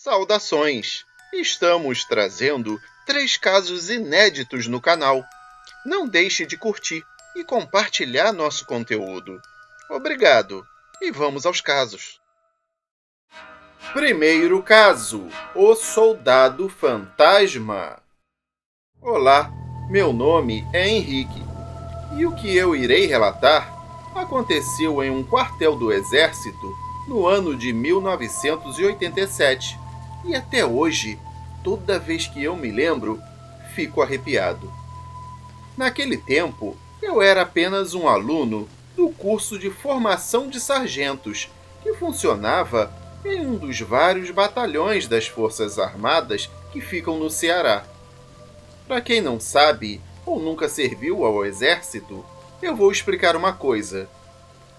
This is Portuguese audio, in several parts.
Saudações! Estamos trazendo 3 casos inéditos no canal. Não deixe de curtir e compartilhar nosso conteúdo. Obrigado! E vamos aos casos. Primeiro caso: O Soldado Fantasma. Olá, meu nome é Henrique e o que eu irei relatar aconteceu em um quartel do Exército no ano de 1987 e até hoje, toda vez que eu me lembro, fico arrepiado. Naquele tempo, eu era apenas um aluno do curso de formação de sargentos que funcionava em um dos vários batalhões das Forças Armadas que ficam no Ceará. Para quem não sabe ou nunca serviu ao Exército, eu vou explicar uma coisa.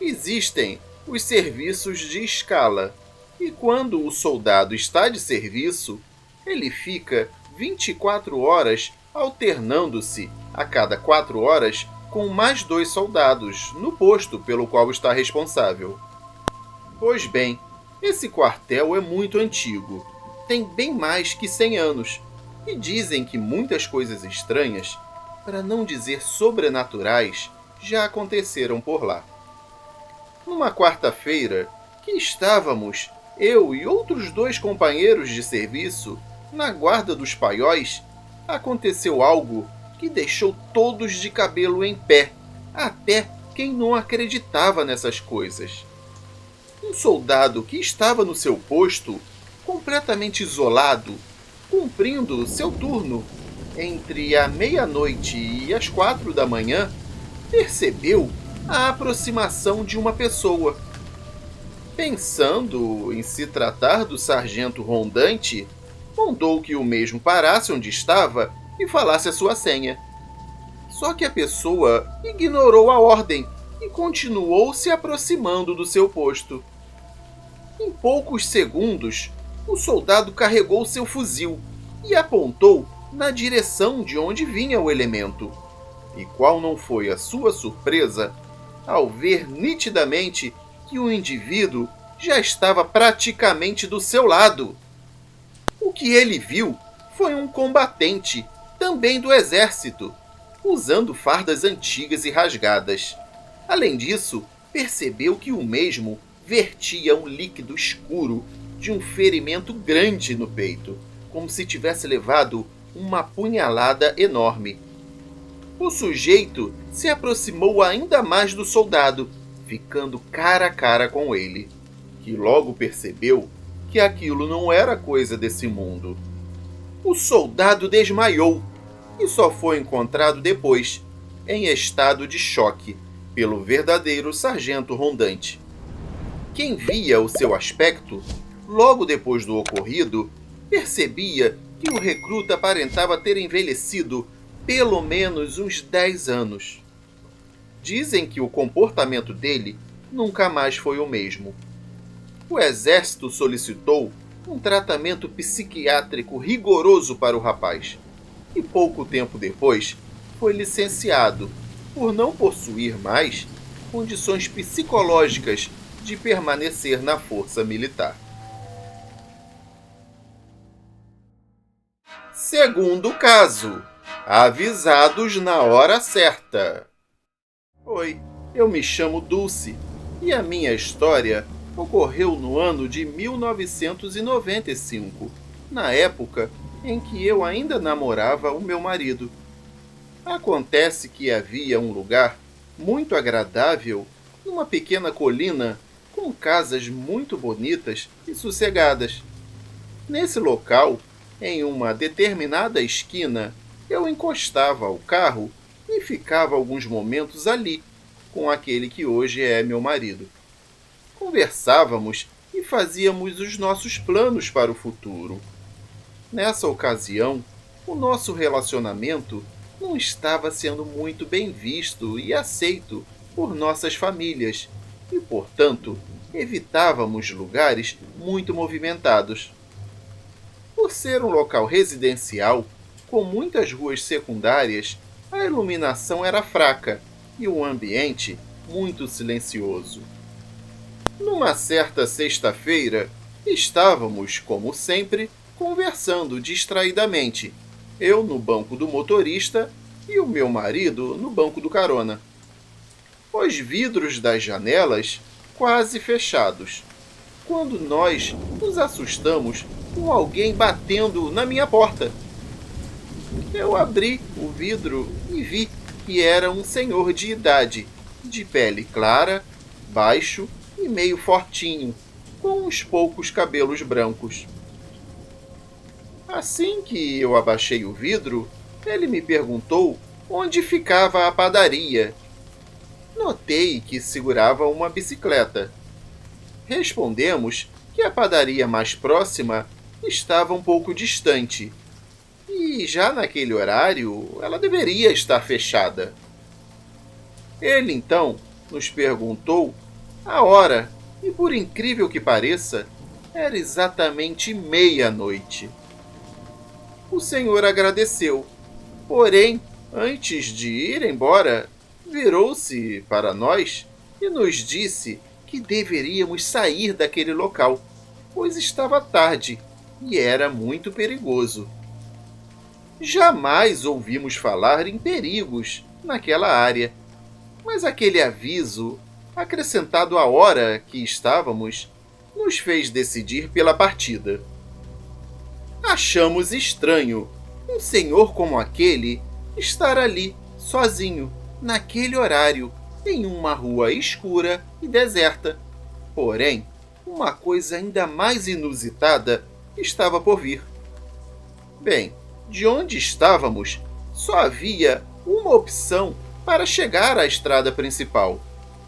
Existem os serviços de escala, e quando o soldado está de serviço, ele fica 24 horas alternando-se a cada 4 horas com mais 2 soldados no posto pelo qual está responsável. Pois bem, esse quartel é muito antigo, tem bem mais que 100 anos, e dizem que muitas coisas estranhas, para não dizer sobrenaturais, já aconteceram por lá. Numa quarta-feira, que estávamos, eu e outros 2 companheiros de serviço, na guarda dos paióis, aconteceu algo que deixou todos de cabelo em pé, até quem não acreditava nessas coisas. Um soldado que estava no seu posto, completamente isolado, cumprindo seu turno, entre a meia-noite e as 4 da manhã, percebeu a aproximação de uma pessoa. Pensando em se tratar do sargento rondante, mandou que o mesmo parasse onde estava e falasse a sua senha. Só que a pessoa ignorou a ordem e continuou se aproximando do seu posto. Em poucos segundos, o soldado carregou seu fuzil e apontou na direção de onde vinha o elemento. E qual não foi a sua surpresa ao ver nitidamente que o indivíduo já estava praticamente do seu lado? O que ele viu foi um combatente, também do exército, usando fardas antigas e rasgadas. Além disso, percebeu que o mesmo vertia um líquido escuro de um ferimento grande no peito, como se tivesse levado uma punhalada enorme. O sujeito se aproximou ainda mais do soldado, ficando cara a cara com ele, que logo percebeu que aquilo não era coisa desse mundo. O soldado desmaiou e só foi encontrado depois, em estado de choque, pelo verdadeiro sargento rondante. Quem via o seu aspecto, logo depois do ocorrido, percebia que o recruta aparentava ter envelhecido pelo menos uns 10 anos. Dizem que o comportamento dele nunca mais foi o mesmo. O exército solicitou um tratamento psiquiátrico rigoroso para o rapaz, e pouco tempo depois foi licenciado por não possuir mais condições psicológicas de permanecer na força militar. Segundo caso: avisados na hora certa. Oi, eu me chamo Dulce e a minha história ocorreu no ano de 1995, na época em que eu ainda namorava o meu marido. Acontece que havia um lugar muito agradável numa pequena colina com casas muito bonitas e sossegadas. Nesse local, em uma determinada esquina, eu encostava o carro e ficava alguns momentos ali com aquele que hoje é meu marido. Conversávamos e fazíamos os nossos planos para o futuro. Nessa ocasião, o nosso relacionamento não estava sendo muito bem visto e aceito por nossas famílias e, portanto, evitávamos lugares muito movimentados. Por ser um local residencial, com muitas ruas secundárias, a iluminação era fraca e o ambiente muito silencioso. Numa certa sexta-feira, Estávamos, como sempre, conversando distraidamente, eu no banco do motorista e o meu marido no banco do carona. Os vidros das janelas quase fechados, quando nós nos assustamos com alguém batendo na minha porta. Eu abri o vidro e vi que era um senhor de idade, de pele clara, baixo e meio fortinho, com uns poucos cabelos brancos. Assim que eu abaixei o vidro, ele me perguntou onde ficava a padaria. Notei que segurava uma bicicleta. Respondemos que a padaria mais próxima estava um pouco distante, e já naquele horário ela deveria estar fechada. Ele então nos perguntou a hora, e por incrível que pareça, era exatamente meia-noite. O senhor agradeceu, porém, antes de ir embora, virou-se para nós e nos disse que deveríamos sair daquele local, pois estava tarde e era muito perigoso. Jamais ouvimos falar em perigos naquela área, mas aquele aviso, acrescentado à hora que estávamos, nos fez decidir pela partida. Achamos estranho um senhor como aquele estar ali, sozinho, naquele horário, em uma rua escura e deserta. Porém, uma coisa ainda mais inusitada estava por vir. Bem, de onde estávamos, só havia uma opção para chegar à estrada principal,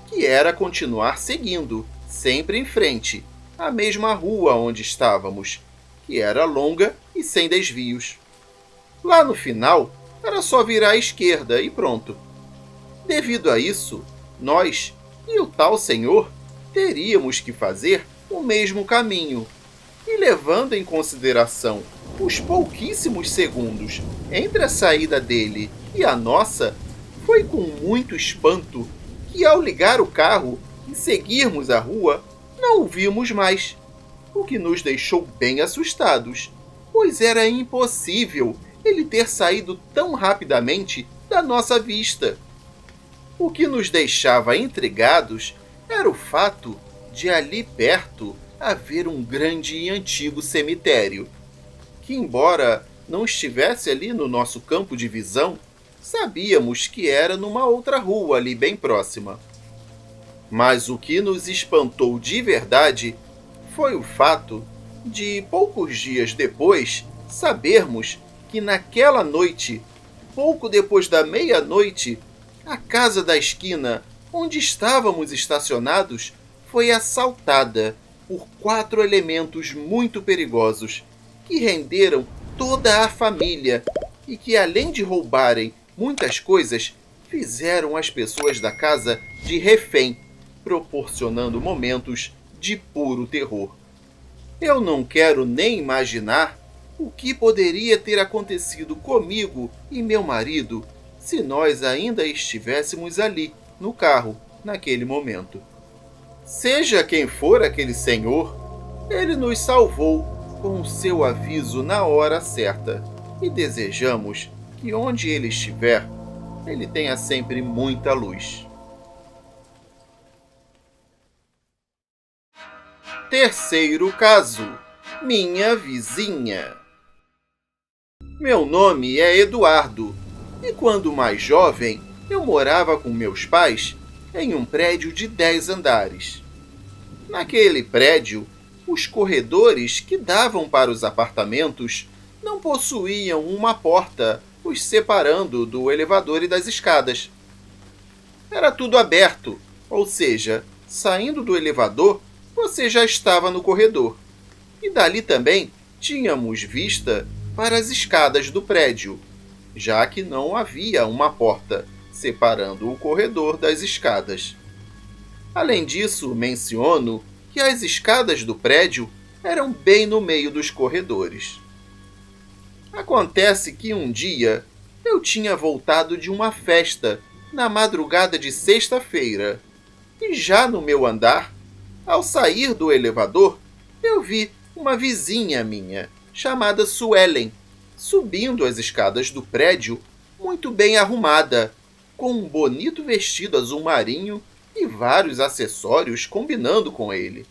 que era continuar seguindo, sempre em frente, a mesma rua onde estávamos, que era longa e sem desvios. Lá no final, era só virar à esquerda e pronto. Devido a isso, nós e o tal senhor teríamos que fazer o mesmo caminho. E levando em consideração os pouquíssimos segundos entre a saída dele e a nossa, foi com muito espanto que, ao ligar o carro e seguirmos a rua, não o vimos mais, o que nos deixou bem assustados, pois era impossível ele ter saído tão rapidamente da nossa vista. O que nos deixava intrigados era o fato de ali perto haver um grande e antigo cemitério, que, embora não estivesse ali no nosso campo de visão, sabíamos que era numa outra rua ali bem próxima. Mas o que nos espantou de verdade foi o fato de, poucos dias depois, sabermos que naquela noite, pouco depois da meia-noite, a casa da esquina onde estávamos estacionados foi assaltada por 4 elementos muito perigosos que renderam toda a família e que, além de roubarem muitas coisas, fizeram as pessoas da casa de refém, proporcionando momentos de puro terror. Eu não quero nem imaginar o que poderia ter acontecido comigo e meu marido se nós ainda estivéssemos ali, no carro, naquele momento. Seja quem for aquele senhor, ele nos salvou com o seu aviso na hora certa e desejamos que onde ele estiver, ele tenha sempre muita luz. Terceiro caso: minha vizinha. Meu nome é Eduardo e quando mais jovem eu morava com meus pais em um prédio de 10 andares. Naquele prédio, os corredores que davam para os apartamentos não possuíam uma porta os separando do elevador e das escadas. Era tudo aberto, ou seja, saindo do elevador, você já estava no corredor. E dali também tínhamos vista para as escadas do prédio, já que não havia uma porta separando o corredor das escadas. Além disso, menciono que as escadas do prédio eram bem no meio dos corredores. Acontece que um dia eu tinha voltado de uma festa na madrugada de sexta-feira e já no meu andar, ao sair do elevador, eu vi uma vizinha minha, chamada Suelen, subindo as escadas do prédio muito bem arrumada, com um bonito vestido azul marinho e vários acessórios combinando com ele.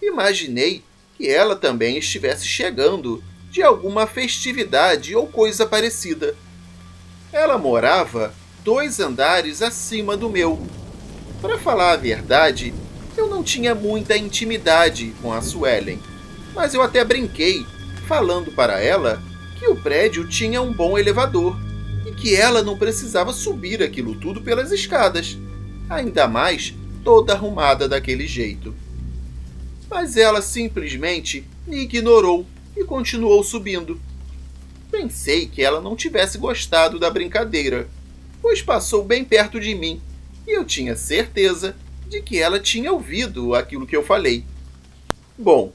Imaginei que ela também estivesse chegando de alguma festividade ou coisa parecida. Ela morava 2 andares acima do meu. Para falar a verdade, eu não tinha muita intimidade com a Suelen, mas eu até brinquei, falando para ela que o prédio tinha um bom elevador e que ela não precisava subir aquilo tudo pelas escadas, ainda mais toda arrumada daquele jeito. Mas ela simplesmente me ignorou e continuou subindo. Pensei que ela não tivesse gostado da brincadeira, pois passou bem perto de mim e eu tinha certeza de que ela tinha ouvido aquilo que eu falei. Bom,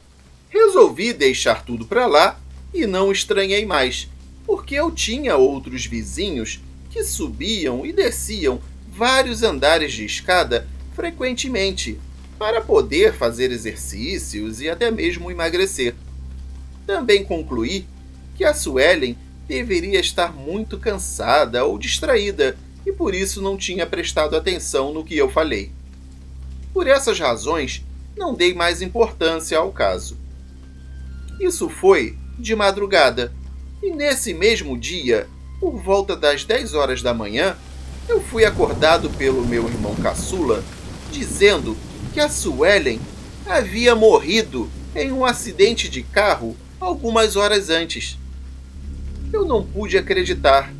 resolvi deixar tudo para lá e não estranhei mais, porque eu tinha outros vizinhos que subiam e desciam vários andares de escada frequentemente para poder fazer exercícios e até mesmo emagrecer. Também concluí que a Suelen deveria estar muito cansada ou distraída e por isso não tinha prestado atenção no que eu falei. Por essas razões, não dei mais importância ao caso. Isso foi de madrugada, e nesse mesmo dia, por volta das 10 horas da manhã, eu fui acordado pelo meu irmão caçula, dizendo que a Suelen havia morrido em um acidente de carro algumas horas antes. Eu não pude acreditar.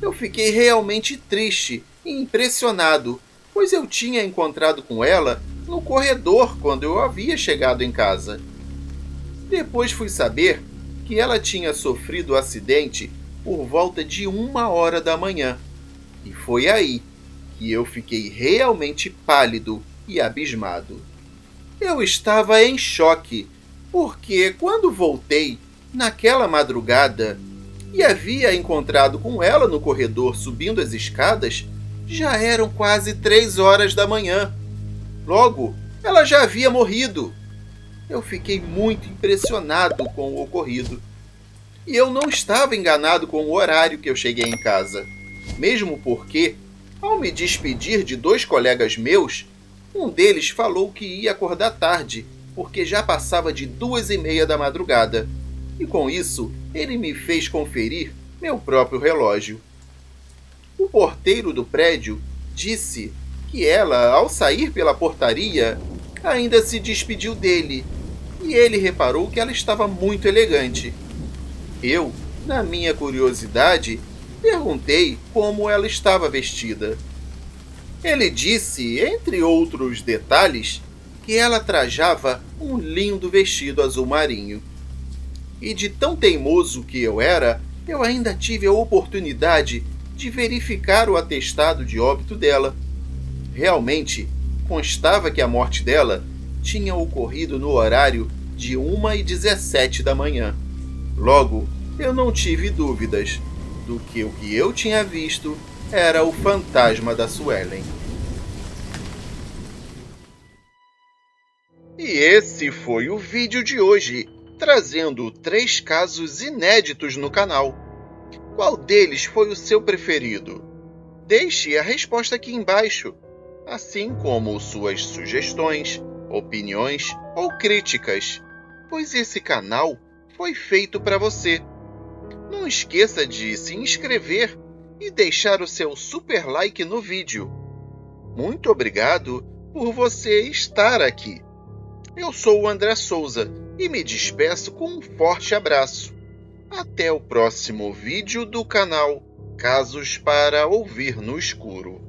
Eu fiquei realmente triste e impressionado, pois eu tinha encontrado com ela no corredor quando eu havia chegado em casa. Depois fui saber que ela tinha sofrido o acidente por volta de 1 hora da manhã. E foi aí que eu fiquei realmente pálido e abismado. Eu estava em choque, porque quando voltei, naquela madrugada, e havia encontrado com ela no corredor subindo as escadas, já eram quase 3 horas da manhã. Logo, ela já havia morrido. Eu fiquei muito impressionado com o ocorrido. E eu não estava enganado com o horário que eu cheguei em casa, mesmo porque, ao me despedir de 2 colegas meus, um deles falou que ia acordar tarde, porque já passava de 2h30 da madrugada. E com isso, ele me fez conferir meu próprio relógio. O porteiro do prédio disse que ela, ao sair pela portaria, ainda se despediu dele, e ele reparou que ela estava muito elegante. Eu, na minha curiosidade, perguntei como ela estava vestida. Ele disse, entre outros detalhes, que ela trajava um lindo vestido azul marinho. E de tão teimoso que eu era, eu ainda tive a oportunidade de verificar o atestado de óbito dela. Realmente, constava que a morte dela tinha ocorrido no horário de 1h17 da manhã. Logo, eu não tive dúvidas do que o que eu tinha visto era o fantasma da Suelen. E esse foi o vídeo de hoje, trazendo 3 casos inéditos no canal. Qual deles foi o seu preferido? Deixe a resposta aqui embaixo, assim como suas sugestões, opiniões ou críticas, pois esse canal foi feito para você. Não esqueça de se inscrever e deixar o seu super like no vídeo. Muito obrigado por você estar aqui. Eu sou o André Souza e me despeço com um forte abraço. Até o próximo vídeo do canal Casos para Ouvir no Escuro.